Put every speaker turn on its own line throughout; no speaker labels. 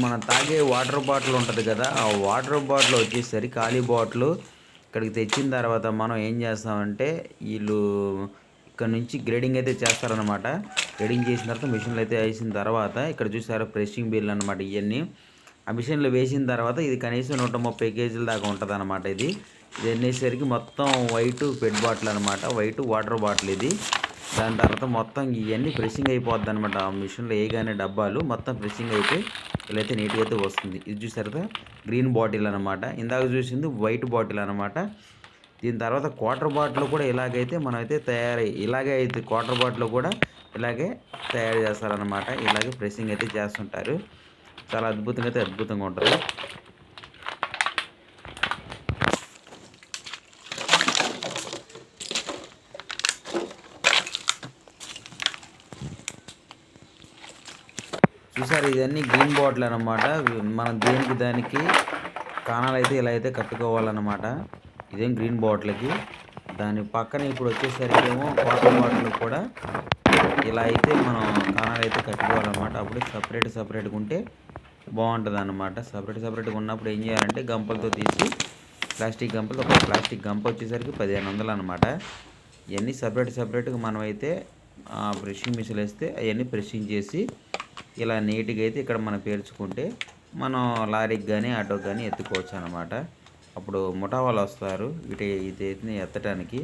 మనం తాగే water bottle ఉంటుంది కదా, ఆ వాటర్ బాటిల్ వచ్చేసరి ఖాళీ బాటిల్ ఇక్కడికి తెచ్చిన తర్వాత మనం ఏం చేస్తామంటే వీళ్ళు ఇక్కడ నుంచి గ్రేడింగ్ అయితే చేస్తారనమాట. గ్రేడింగ్ చేసిన తర్వాత మిషన్లో అయితే వేసిన తర్వాత ఇక్కడ చూసారా ప్రెషింగ్ బిల్ అనమాట. ఇవన్నీ ఆ మిషన్లో వేసిన తర్వాత ఇది కనీసం 130 కేజీల దాకా ఉంటుంది అనమాట. ఇది అనేసరికి మొత్తం వైట్ పెట్ బాటిల్ అనమాట, వైట్ వాటర్ బాటిల్ ఇది. దాని తర్వాత మొత్తం ఇవన్నీ ప్రెషింగ్ అయిపోద్ది అనమాట. ఆ మిషన్లో వేయగానే డబ్బాలు మొత్తం ప్రెషింగ్ అయిపోయి ఇలా అయితే నీట్గా అయితే వస్తుంది. ఇది చూసారు గ్రీన్ బాటిల్ అనమాట, ఇందాక చూసింది వైట్ బాటిల్ అనమాట. దీని తర్వాత క్వార్టర్ బాటిల్ కూడా ఇలాగైతే మనమైతే ఇలాగే అయితే క్వార్టర్ బాటిల్ కూడా ఇలాగే తయారు చేస్తారనమాట. ఇలాగే ప్రెస్సింగ్ అయితే చేస్తుంటారు. చాలా అద్భుతంగా ఉంటుంది. చూసారు ఇవన్నీ గ్రీన్ బాటిల్ అనమాట. మనం దానికి కాణాలు అయితే ఇలా అయితే కట్టుకోవాలన్నమాట. ఇదేం గ్రీన్ బాటిల్కి. దాని పక్కన ఇప్పుడు వచ్చేసరికి ఏమో వాటర్ బాటిల్ కూడా ఇలా అయితే మనం కాణాలు అయితే కట్టుకోవాలన్నమాట. అప్పుడు సపరేట్గా ఉంటే బాగుంటుంది అన్నమాట. సపరేట్గా ఉన్నప్పుడు ఏం చేయాలంటే గంపలతో తీసి ప్లాస్టిక్ గంపలు, ఒక ప్లాస్టిక్ గంప వచ్చేసరికి 1500 అనమాట. ఇవన్నీ సపరేట్గా మనం అయితే బ్రషింగ్ మిషన్ వేస్తే అవన్నీ ప్రెషింగ్ చేసి ఇలా నీట్గా అయితే ఇక్కడ మనం పేర్చుకుంటే మనం లారీకి కానీ ఆటోకి కానీ ఎత్తుకోవచ్చు అనమాట. అప్పుడు ముఠా వాళ్ళు వస్తారు వీటిని ఎత్తడానికి.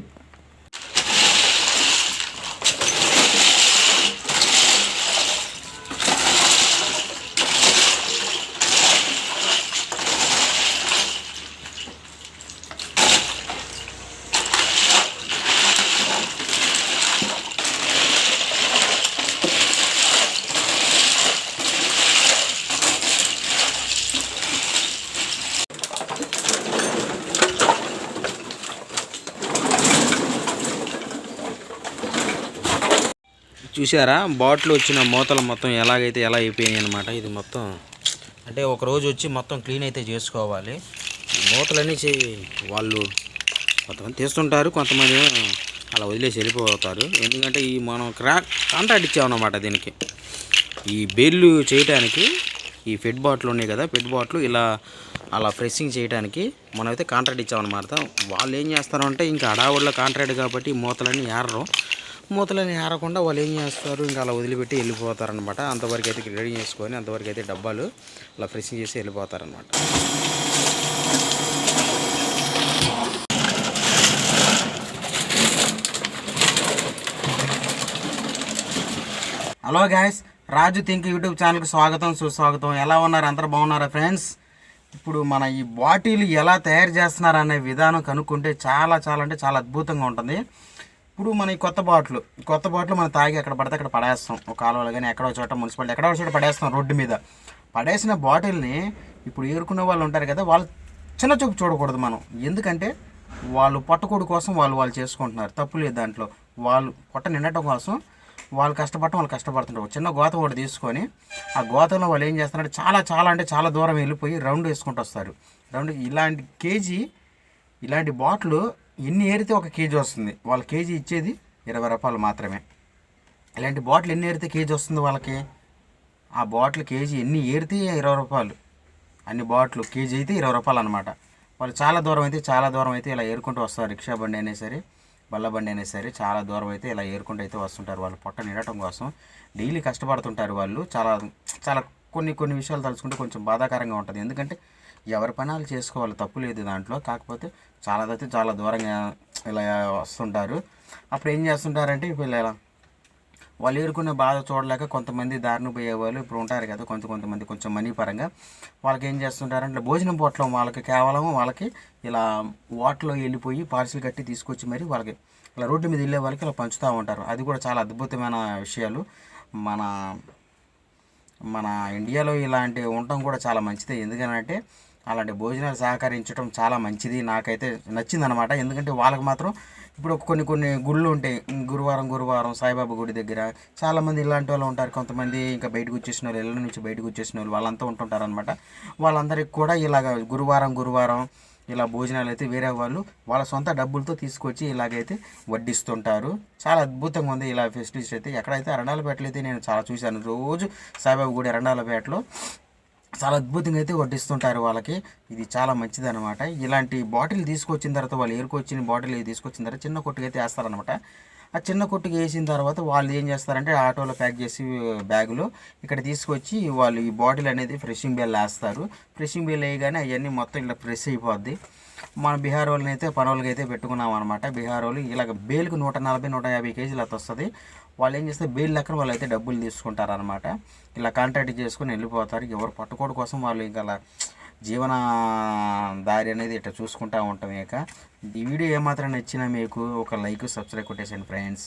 చూసారా బాటిల్ వచ్చిన మూతలు మొత్తం ఎలా అయిపోయినాయి అనమాట. ఇది మొత్తం అంటే ఒక రోజు వచ్చి మొత్తం క్లీన్ అయితే చేసుకోవాలి. మూతలన్నీ వాళ్ళు కొంతమంది తీస్తుంటారు, కొంతమంది అలా వదిలేసి వెళ్ళిపోతారు. ఎందుకంటే ఈ మనం కాంట్రాక్ట్ ఇచ్చామన్నమాట దీనికి. ఈ బేళ్ళు చేయడానికి ఈ ఫెడ్ బాటిల్ ఉన్నాయి కదా, ఫెడ్ బాటిల్ ఇలా అలా ప్రెస్సింగ్ చేయడానికి మనమైతే కాంట్రాక్ట్ ఇచ్చామన్నమాట. వాళ్ళు ఏం చేస్తారంటే ఇంకా అడావుడిలో కాంట్రాక్ట్ కాబట్టి మూతలన్నీ మూతలని ఆరకుండా వాళ్ళు ఏం చేస్తారు, ఇంకా అలా వదిలిపెట్టి వెళ్ళిపోతారనమాట. అంతవరకు అయితే రెడీ చేసుకొని అంతవరకు అయితే డబ్బాలు అలా ప్రెసింగ్ చేసి వెళ్ళిపోతారనమాట. హలో గాయస్, రాజు థింక్ యూట్యూబ్ ఛానల్కి సుస్వాగతం. ఎలా ఉన్నారు? అందరూ బాగున్నారా ఫ్రెండ్స్? ఇప్పుడు మన ఈ బాటిల్ ఎలా తయారు చేస్తున్నారు అనే విధానం కనుక్కుంటే చాలా అంటే చాలా అద్భుతంగా ఉంటుంది. ఇప్పుడు మన ఈ కొత్త బాటిల్ మనం తాగి ఎక్కడ పడితే అక్కడ పడేస్తాం. ఒక కాలువలు కానీ ఎక్కడో చోట మున్సిపాలిటీ ఎక్కడో చోట పడేస్తాం. రోడ్డు మీద పడేసిన బాటిల్ని ఇప్పుడు ఏరుకునే వాళ్ళు ఉంటారు కదా, వాళ్ళు చిన్న చూపు చూడకూడదు మనం. ఎందుకంటే వాళ్ళు పొట్టకూడు కోసం వాళ్ళు చేసుకుంటున్నారు, తప్పు లేదు దాంట్లో. వాళ్ళు పొట్ట నిండటం కోసం వాళ్ళు కష్టపడుతుంటారు. చిన్న గోత కూడా తీసుకొని ఆ గోతంలో వాళ్ళు ఏం చేస్తున్నారంటే చాలా దూరం వెళ్ళిపోయి రౌండ్ వేసుకుంటూ వస్తారు. ఇలాంటి బాటిల్ ఎన్ని ఏరితే 1 కేజీ వస్తుంది. వాళ్ళ కేజీ ఇచ్చేది 20 రూపాయలు మాత్రమే. ఇలాంటి బాటిల్ ఎన్ని ఏరితే కేజీ వస్తుంది వాళ్ళకి? ఆ బాటిల్ కేజీ ఎన్ని ఏరితే 20 రూపాయలు. అన్ని బాటిల్ కేజీ అయితే 20 రూపాయలు అనమాట. వాళ్ళు చాలా దూరం అయితే ఇలా ఏరుకుంటూ వస్తారు. రిక్షా బండి అయినా సరే, బల్ల బండి అయినా సరే చాలా దూరం అయితే ఇలా ఏరుకుంటూ అయితే వస్తుంటారు. వాళ్ళు పొట్ట నిండటం కోసం డైలీ కష్టపడుతుంటారు వాళ్ళు. చాలా కొన్ని విషయాలు తలుచుకుంటే కొంచెం బాధాకరంగా ఉంటుంది. ఎందుకంటే ఎవరి పనాలు చేసుకోవాలి, తప్పు లేదు దాంట్లో. కాకపోతే చాలా దూరంగా ఇలా వస్తుంటారు. అప్పుడు ఏం చేస్తుంటారంటే ఇప్పుడు ఇలా వాళ్ళు ఏరుకునే బాధ చూడలేక కొంతమంది దారిని పోయేవాళ్ళు ఇప్పుడు ఉంటారు కదా, కొంతమంది కొంచెం మనీ పరంగా వాళ్ళకి ఏం చేస్తుంటారంటే భోజనం పొట్లం వాళ్ళకి ఇలా వాటర్లో వెళ్ళిపోయి పార్సిల్ కట్టి తీసుకొచ్చి మరి వాళ్ళకి ఇలా రోడ్డు మీద వెళ్ళే వాళ్ళకి ఇలా పంచుతూ ఉంటారు. అది కూడా చాలా అద్భుతమైన విషయాలు. మన ఇండియాలో ఇలాంటివి ఉండటం కూడా చాలా మంచిదే. ఎందుకంటే అలాంటి భోజనాలు సహకరించడం చాలా మంచిది. నాకైతే నచ్చిందనమాట. ఎందుకంటే వాళ్ళకి మాత్రం ఇప్పుడు కొన్ని గుళ్ళు ఉంటాయి. గురువారం సాయిబాబా గుడి దగ్గర చాలామంది ఇలాంటి వాళ్ళు ఉంటారు. కొంతమంది ఇంకా బయటకు వచ్చేసిన వాళ్ళు, ఇళ్ళ నుంచి బయటకు వచ్చేసిన వాళ్ళు వాళ్ళంతా ఉంటుంటారు అనమాట. వాళ్ళందరికీ కూడా ఇలాగ గురువారం ఇలా భోజనాలు అయితే వేరే వాళ్ళు వాళ్ళ సొంత డబ్బులతో తీసుకొచ్చి ఇలాగైతే వడ్డిస్తుంటారు. చాలా అద్భుతంగా ఉంది ఇలా ఫెసిలిటీస్ అయితే. ఎక్కడైతే అరణాలపేటలో అయితే నేను చాలా చూశాను. రోజు సాయిబాబా గుడి అరణాలపేటలో చాలా అద్భుతంగా అయితే వడ్డిస్తుంటారు వాళ్ళకి. ఇది చాలా మంచిదనమాట. ఇలాంటి బాటిల్ తీసుకొచ్చిన తర్వాత వాళ్ళు ఏరుకొచ్చిన బాటిల్ తీసుకొచ్చిన తర్వాత చిన్న కొట్టుకి అయితే వేస్తారనమాట. ఆ చిన్న కొట్టుకి వేసిన తర్వాత వాళ్ళు ఏం చేస్తారంటే ఆటోలో ప్యాక్ చేసి బ్యాగులో ఇక్కడ తీసుకొచ్చి వాళ్ళు ఈ బాటిల్ అనేది ఫ్రెషింగ్ బేల్ వేస్తారు. ఫ్రెషింగ్ బేల్ వేయగానే అవన్నీ మొత్తం ఇలా ప్రెస్ అయిపోద్ది. మన బీహార్ వాళ్ళని అయితే పనోళ్ళకి అయితే పెట్టుకున్నాం అనమాట. బీహార్ వాళ్ళు ఇలాగ బేల్కి 140-150 కేజీలు అయితే వస్తుంది. వాళ్ళు ఏం చేస్తే బేల్ లెక్కన వాళ్ళు అయితే డబ్బులు తీసుకుంటారనమాట. ఇలా కాంట్రాక్ట్ చేసుకుని వెళ్ళిపోతారు. ఎవరు పట్టుకోవడం కోసం వాళ్ళు ఇంకా అలా జీవన దారి అనేది ఇట్లా చూసుకుంటూ ఉంటాం. ఇక ఈ వీడియో ఏమాత్రం నచ్చినా మీకు ఒక లైక్ సబ్స్క్రైబ్ కొట్టేసాను ఫ్రెండ్స్.